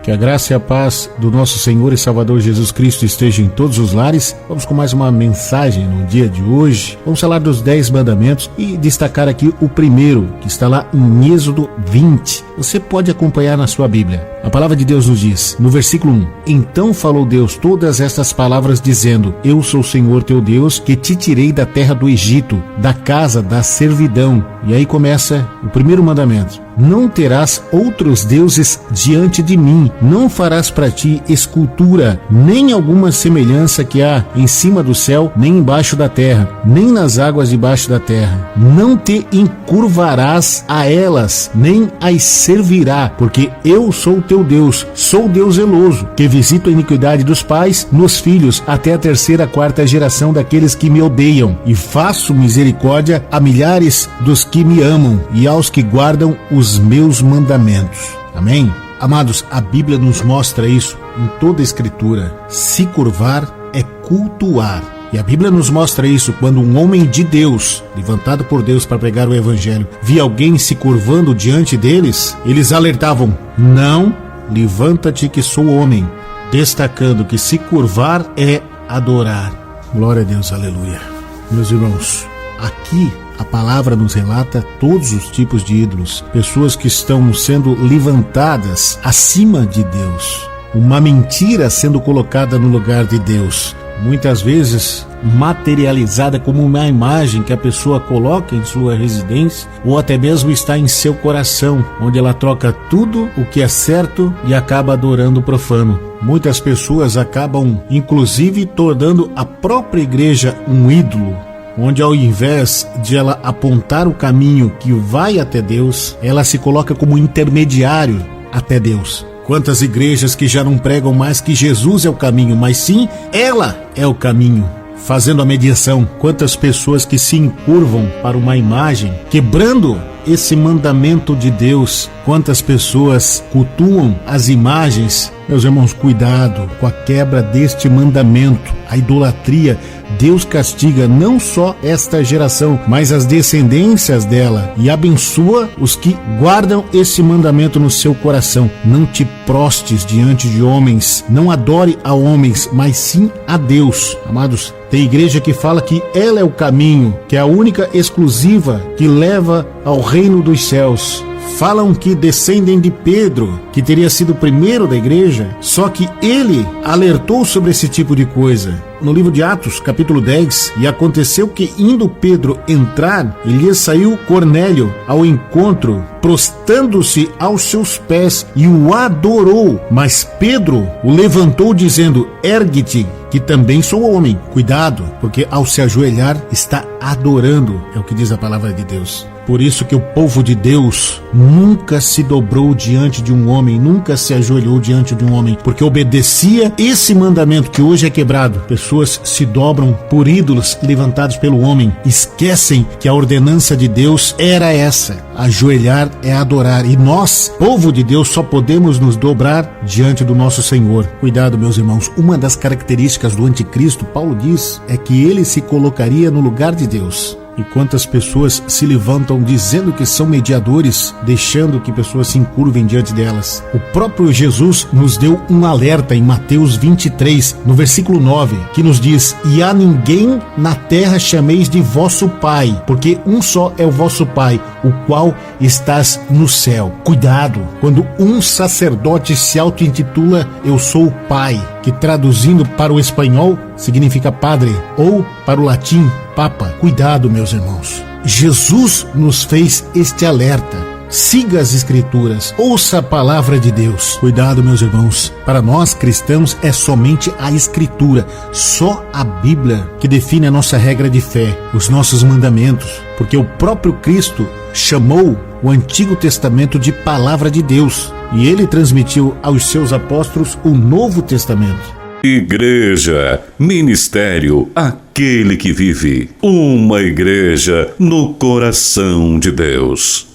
Que a graça e a paz do nosso Senhor e Salvador Jesus Cristo estejam em todos os lares. Vamos com mais uma mensagem no dia de hoje. Vamos falar dos 10 mandamentos e destacar aqui o primeiro, que está lá em Êxodo 20. Você pode acompanhar na sua Bíblia. A palavra de Deus nos diz, no versículo 1, Então falou Deus todas estas palavras, dizendo, Eu sou o Senhor teu Deus, que te tirei da terra do Egito, da casa da servidão. E aí começa o primeiro mandamento. Não terás outros deuses diante de mim, não farás para ti escultura, nem alguma semelhança que há em cima do céu, nem embaixo da terra, nem nas águas debaixo da terra. Não te encurvarás a elas, nem as servirá, porque eu sou teu Deus, sou Deus zeloso, que visito a iniquidade dos pais nos filhos, até a terceira, quarta geração daqueles que me odeiam, e faço misericórdia a milhares dos que me amam, e aos que guardam os meus mandamentos. Amém? Amados, a Bíblia nos mostra isso em toda a Escritura. Se curvar é cultuar. E a Bíblia nos mostra isso quando um homem de Deus, levantado por Deus para pregar o Evangelho, via alguém se curvando diante deles, eles alertavam, não, levanta-te que sou homem, destacando que se curvar é adorar. Glória a Deus, aleluia. Meus irmãos, aqui a palavra nos relata todos os tipos de ídolos, pessoas que estão sendo levantadas acima de Deus, uma mentira sendo colocada no lugar de Deus, muitas vezes materializada como uma imagem que a pessoa coloca em sua residência ou até mesmo está em seu coração, onde ela troca tudo o que é certo e acaba adorando o profano. Muitas pessoas acabam inclusive tornando a própria igreja um ídolo, onde ao invés de ela apontar o caminho que vai até Deus, ela se coloca como intermediário até Deus. Quantas igrejas que já não pregam mais que Jesus é o caminho, mas sim, ela é o caminho, fazendo a mediação. Quantas pessoas que se encurvam para uma imagem, quebrando esse mandamento de Deus. Quantas pessoas cultuam as imagens. Meus irmãos, cuidado com a quebra deste mandamento, a idolatria. Deus castiga não só esta geração, mas as descendências dela, e abençoa os que guardam esse mandamento no seu coração. Não te prostes diante de homens, não adore a homens, mas sim a Deus. Amados, tem igreja que fala que ela é o caminho, que é a única exclusiva que leva ao reino dos céus. Falam que descendem de Pedro, que teria sido o primeiro da igreja, só que ele alertou sobre esse tipo de coisa. No livro de Atos, capítulo 10, e aconteceu que indo Pedro entrar, lhe saiu Cornélio ao encontro, prostrando-se aos seus pés e o adorou. Mas Pedro o levantou dizendo, ergue-te, que também sou homem. Cuidado, porque ao se ajoelhar está adorando, é o que diz a palavra de Deus. Por isso que o povo de Deus nunca se dobrou diante de um homem, nunca se ajoelhou diante de um homem, porque obedecia esse mandamento que hoje é quebrado. Pessoas se dobram por ídolos levantados pelo homem, esquecem que a ordenança de Deus era essa, ajoelhar é adorar, e nós, povo de Deus, só podemos nos dobrar diante do nosso Senhor. Cuidado, meus irmãos, uma das características do anticristo, Paulo diz, é que ele se colocaria no lugar de Deus. E quantas pessoas se levantam dizendo que são mediadores, deixando que pessoas se encurvem diante delas. O próprio Jesus nos deu um alerta em Mateus 23, no versículo 9, que nos diz, e a ninguém na terra chameis de vosso Pai, porque um só é o vosso Pai, o qual estás no céu. Cuidado, quando um sacerdote se auto-intitula Eu sou o Pai, que traduzindo para o espanhol significa padre, ou para o latim, papa. Cuidado, meus irmãos. Jesus nos fez este alerta. Siga as Escrituras, ouça a palavra de Deus. Cuidado, meus irmãos. Para nós cristãos é somente a Escritura, só a Bíblia que define a nossa regra de fé, os nossos mandamentos, porque o próprio Cristo chamou o Antigo Testamento de palavra de Deus e ele transmitiu aos seus apóstolos o Novo Testamento. Igreja, ministério, aquele que vive, uma igreja no coração de Deus.